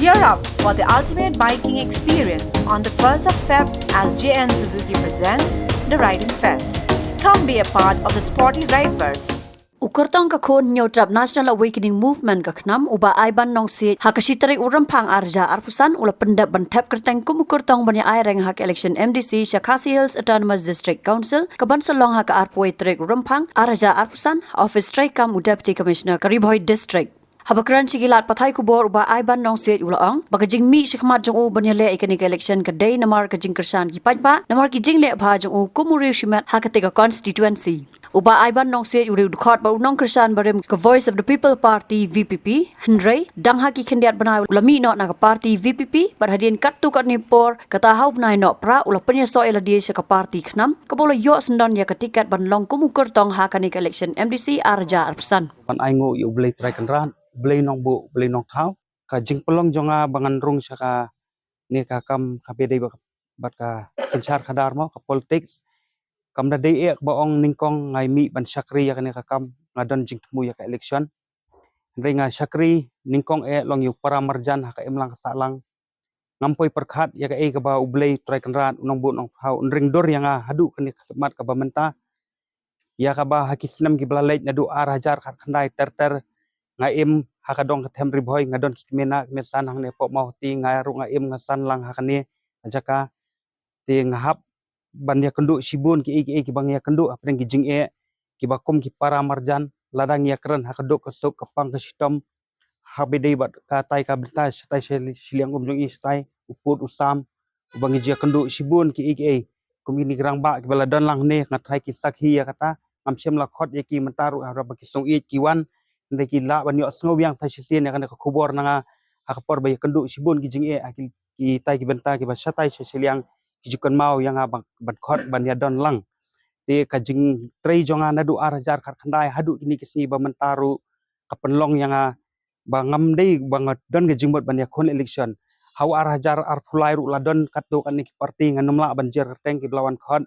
Gear up for the ultimate biking experience on the 1st of Feb as JN Suzuki presents the Riding Fest. Come be a part of the sporty rideverse. Ukurtang kakon nyotrap National Awakening Movement kaknam uba aiban nong si hakashitari urampang arja arpusan ula pendap bantap kerteng kumukurtang banya aireng hak election MDC Shakasi Hills Autonomous District Council kaban salong hak arpoi trek urampang arja arpusan Office Trek kam Deputy Commissioner Kariboy District. Habakran sigilat patay kubor uba aiban nong siet ulaang bagajing mi sikmat jong u banyale ikanik election kaday namar kajing kersan gipajba namar kijing le bha jong u kumuri shimat hakatega constituency uba aiban nong siet uri dukhot ba unong kersan barem ka Voice of the People Party VPP Henry dang haki kendiat banai ulami no na ka party VPP berhadian katu kat nipor kata hau banai no pra ula penya so eladi ka party khnam kabola yo sendon ya ketikat banlong kumukur tong hakanik election MDC arja arpsan pan aingo yu blai try kan ran blai nong bu blai nong thau ka jing pelong jonga bangan rung saka ni ka kam ka bedai bat ka senchar khadar mo ka politics kam da dei ek baong ningkong ngai mi ban sakri ya kan ka kam ngadon jing temu ya ka election ndai nga sakri ningkong e long yu para marjan ha ka emlang salang ngampoi perkhat ya ka e ka ba ublai try kan ran unong bu nong thau ring dor yang hadu kan mat ka bamenta ya ka ba hakisnam ki blalai nadu arajar khat khandai ter ngaim hakadong kathem riboy ngadon kikmena mesan hang ne pop mau ti ngaru ngaim ngasan lang hakane ajaka ti ngahap banya kendu sibun ki bang ya kendu apreng ki jing e ki bakum ki para marjan ladang ya keren hakadok kesuk kepang ke sistem habedei bat katai ka benta stai siliang jong i stai uput usam bang ji kendu sibun ki kumini gerang ba ki baladon lang ne ngatai ki sakhi ya kata amsem la khot ye ki mentaru ara ba ki song i kiwan ndai ki la ban yo sngo yang sai sien ya kan ka khubor nanga hakapor ba kendu sibun ki jing e akil ki tai ki benta ki ba satai siliang ki jukon mau yang abang ban khot ban ya don lang te ka jing trei jonga nadu arajar khat khandai hadu kini kisni ba mentaru ka penlong yang ba ngam dei bang don ke jingbot ban ya kon election hau arajar ar fulai ru ladon katu kan ki parti nganum la banjir teng ki blawan khot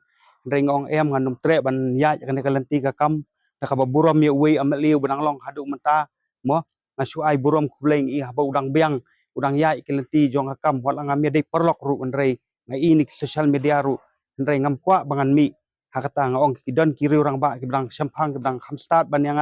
ndai ngong em nganum tre ban ya kan ka lenti ka kam da ka burom ye we amliu benang long hadu menta mo ngasu ai burom kuleng i haba udang biang udang ya ikilenti jong akam wal ngam ye dei perlok ru ndrei ngai ini social media ru ndrei ngam kwa bangan mi hakata ngong ki don kiri orang ba ki bang sampang ki bang hamstart ban yang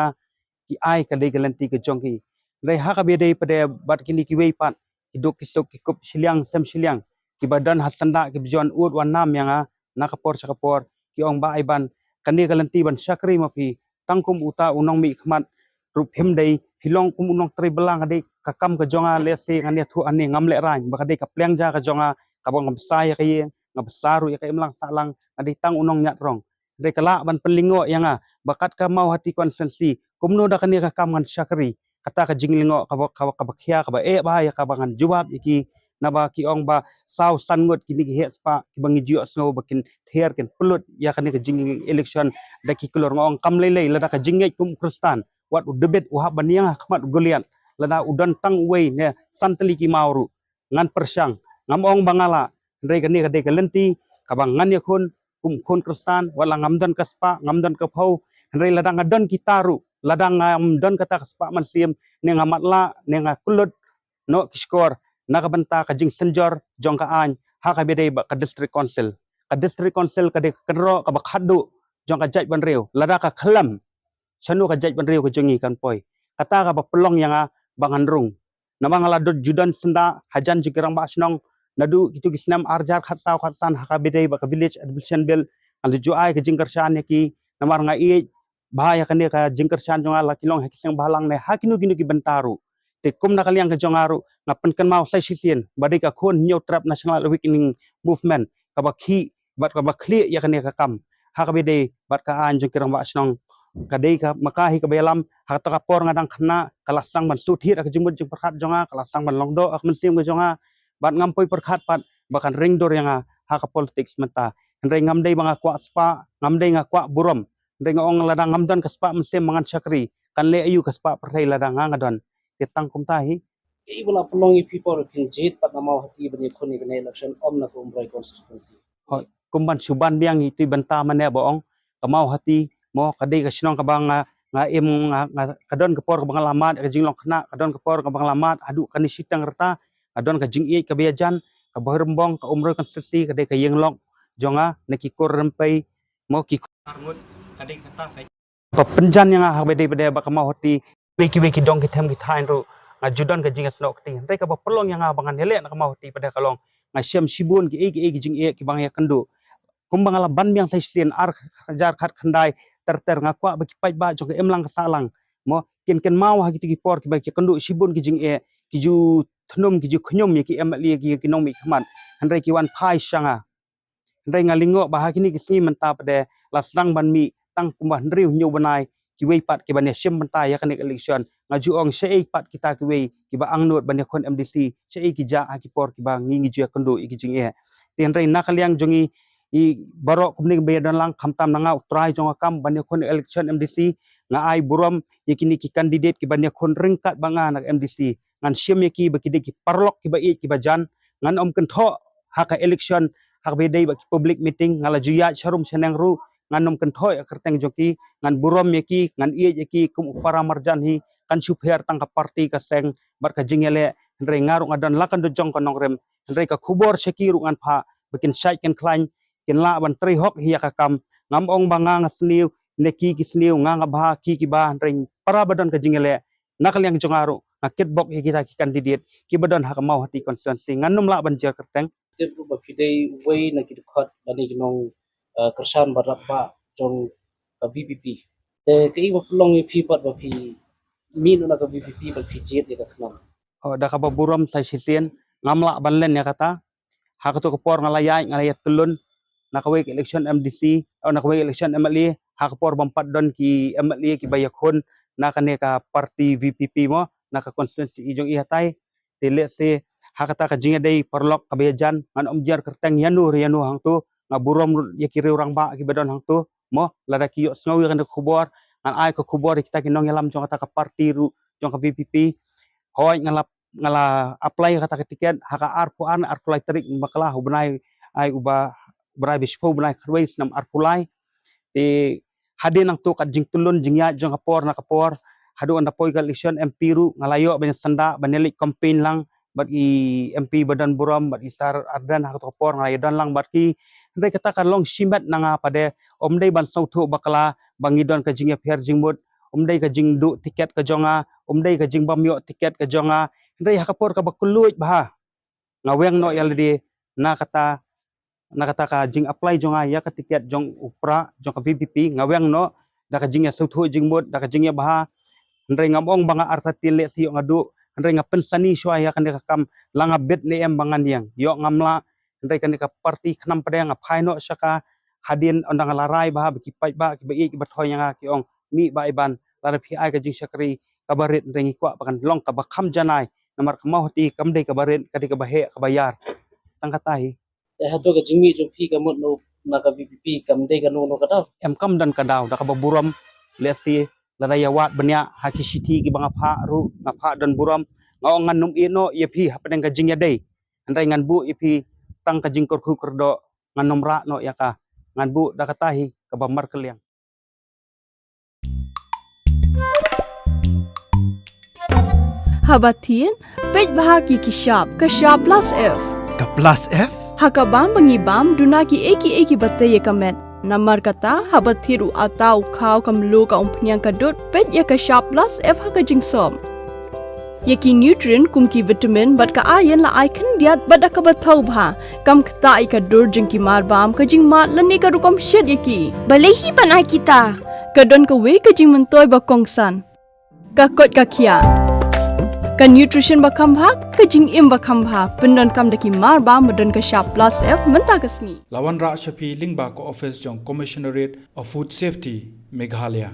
ki ai ka dei kelenti ke jong ki ndrei ha ka be dei pade bat kini ki wei pat ki dok ki sok ki kup siliang sem siliang ki badan hasanda ki bjon ud wan nam yang nakapor sakapor ki ong ba aiban kani kelenti ban sakri mapi tangkum uta unong mi khmat rup hem dei hilong kum unong tri belang ade kakam ka jonga lese ngane thu ane ngamle ran bakade ka pleng ja ka jonga ka bong ngabsai ka ye ngabsaru ya ka emlang salang ade tang unong nyat rong de kala ban pelingo yang bakat ka mau hati konsensi kumno da kani ka kam ngan sakri kata ka jinglingo ka bakhia ka ba e ba ya ka bangan jawab iki naba ki ong ba saw sangot kini ki spa ki bangi jio snow bakin ther ken pulut ya kani ka jing election da ki kulor ngong kam lele lada ka jingai kum kristan wat debet uhab baniang khmat golian lada udan tang wei ne santli ki mauru ngan persang ngamong bangala ndai kani ka de kalenti ka bang ngan yakun kum khon kristan wala ngamdan ka spa ngamdan ka phau ndai lada ngadon ki taru lada ngamdon kata ka spa man sim ne ngamatla ne ngakulut no kiskor nakabanta ka jing senjor jong ka an ha ka bedei ka district council ka de kenro ka bakhadu jong ka jaj ban reu lada ka khalam sanu ka jaj ban reu ka jongi kan poi kata ka ba pelong yang bangan rung namang ala dot judan senda hajan jikirang ba snong nadu itu kisnam arjar khat san ha ka bedei ba ka village admission bill al ju ai ka jingkar shan ki namar nga i ba ya kan ka jingkar shan jong ala kilong hakisang balang ne hakinu ginu ki bentaru te kum nakaliang ka jongaru ngapen kan mau sai sisien badai ka khon new trap National Awakening Movement ka bakhi bat ka bakhli ya kan ka kam ha ka bede bat ka an jong kirang ba snong kadai ka makahi ka belam ha ta ka por ngadang khna kalasang ban suthir ka jingmut jing perkhat jonga kalasang ban longdo ak mensim ka jonga bat ngampoi perkhat pat bakan ring dor yang ha ka politics menta ndai ngamdei banga kwa spa ngamdei nga kwa burom ndai ngong ladang ngamdan ka spa mensim mangan sakri kan le ayu ka spa perthai ladang ngadon ketang kumtahi ibula pelongi people kin jit pat namau hati bani khoni gane election om na kumrai constituency hoi kumban suban biang itu benta mane boong kamau hati mo kadai ka sinong ka bang nga im nga kadon ka por ka bang lamat ka jinglong khna kadon ka por ka bang lamat adu kani sitang reta adon ka jing ka biajan ka bahrembong ka umroy konstitusi ka de ka yenglok jonga neki kor rempai mo ki karngut ka de kata ka penjan yang ha bede bede ba ka mau hoti weki dong ki them ki thain ro ngajudan ka jing asnok ti ndai ka ba pelong yang abangan hele na ka mau hoti pada kalong ngasiam sibun ki jing ki bang ya kendu kumbang ala ban yang sai sien ar jar khat khandai ter ngakwa ba ki pai ba jong emlang ka salang mo ken mau ha ki por ki ba ki kendu sibun ki jing ki ju thnum ki ju khnyum ki emali ki nong mi khman handai ki wan phai shanga handai ngalingo ba ha kini ki sni menta pade lasnang ban mi tang kumbah ndriu nyu banai ki wei pat ki ban sim menta ya kanik election ngaju ong sei pat kita ki wei ki ba angnot ban kon MDC sei ki ja ha ki por ki ba ngi ju kendu ki jing ten rai nakaliang jongi i barok kumning bayadan lang khamtam nanga utrai jonga kam ban kon election MDC nga ai buram yakini ki candidate ki ban kon ringkat banga nak MDC ngan sim ki ba ki de ki parlok ki ba ki ba jan ngan om kan tho haka election hak be dei ba ki public meeting ngala juya sharum seneng ru ngan om kan tho kerteng joki ngan buram ki ngan ki kum upara marjan hi kan supher tang ka parti ka seng bar ka jingele ndre ngaru ngadan lakan do jong konong rem ndre ka khubor seki ru ngan pha bikin site ken klain ken la ban tri hok hi ka kam ngam ong banga ngasniu neki ki sniu nga ba ki ba ndre para badon ka jingele nakal yang jongaru nakit bok hi kita ki candidate ki badon hak mau hati constituency nganum la ban jer kerteng te ba pidei way na ki khot bani nong kersan barapa jong ka VPP te ke ba pelong pi pat ba pi min na ka VPP ba pi jit ya ka khnom da ka baburam sai sisien ngamla banlen ya kata hak to por ngalayai tulun nakawai election MDC atau nakawai election MLA hak por bampat don ki MLA ki bayakon nakane ka parti VPP mo naka constituency ijong ihatay dile se hakata ka jinga day parlok kabayajan ngan omjar kerteng yanu hang tu ngaburom yakiri orang ba ki badon hang tu mo lada kiyo snawi kan kubor ngan ai ko kubor kita kinong yalam jong kata ka parti ru jong ka VPP hoy ngala apply kata ka tiket haka arpuan arpulai terik bakala hubnai ai uba berai bispo benai kerwei nam arpulai ti hadin nang tu kat jing tulun jingya jong kapor na kapor hadu anda poi election MP ru ngalayo banyak senda banelik campaign lang bat i MP badan buram bat isar ardan hak kapor ngalayo dan lang bat ki ndai katakan long simet nanga pade omdai ban sautu bakala bangidon ka jingya pher jingmut omdai ka jing du tiket ka jonga omdai ka jing bamyo tiket ka jonga ndai hak kapor ka bakuluj bah ngaweng no yaldi na kata ka jing apply jonga ya ka tiket jong upra jong ka VPP ngaweng no da ka jingya sautu jingmut da ka jingya bah ndre ngamong banga artatile siyo ngadu ndre ngapensani shwa ya kan kam langa bet le em bangan yang yo ngamla ndre kan ka parti khnam pada nga phaino saka hadin ondang larai ba ki pai ba ki bai ki bathoy nga ki ong mi ba iban lara phi ai ka jing sakri kabarit ndre ngi kwa bakan long ka bakham janai namar kamau hati kamde kabarit kadi ka bahe ka bayar tangkatai hatu ka jingmi jong pi ka mot no na ka VPP kam de ka no ka em kam dan kadau da ka baburam lesi ladaya wat banyak haki siti ki banga pha ru ngapha dan buram ngau ngan num ino yepi hapadeng ka jingya dei andai ngan bu yepi tang ka jingkor khu kerdo ngan nomra no yaka ngan bu da katahi ka bamar keliang Habatin pej bahaki ki shop plus F Ka plus F? hakabam bangibam dunaki eki batay kamet Namar kata habat thiru atau khau kam lu ka umpnyang kadut pet ya ka shop plus F ha ka jingsom. Yaki nutrient kum ki vitamin bat ka iron la icon diat bat ka bathau bha kam khta I ka dur jing ki mar bam ka jing mat lani ka rukom shet yaki. Balehi panai kita. Ka don ka we ka jing mentoy ba kongsan. Ka kot ka khia. Ka nutrition ba kham bha ka jing im ba kham bha pendon kam daki mar bam badon ka shop plus F menta kasni. Lawan Ra Shafi Lingba ko office jong Commissionerate of Food Safety Meghalaya.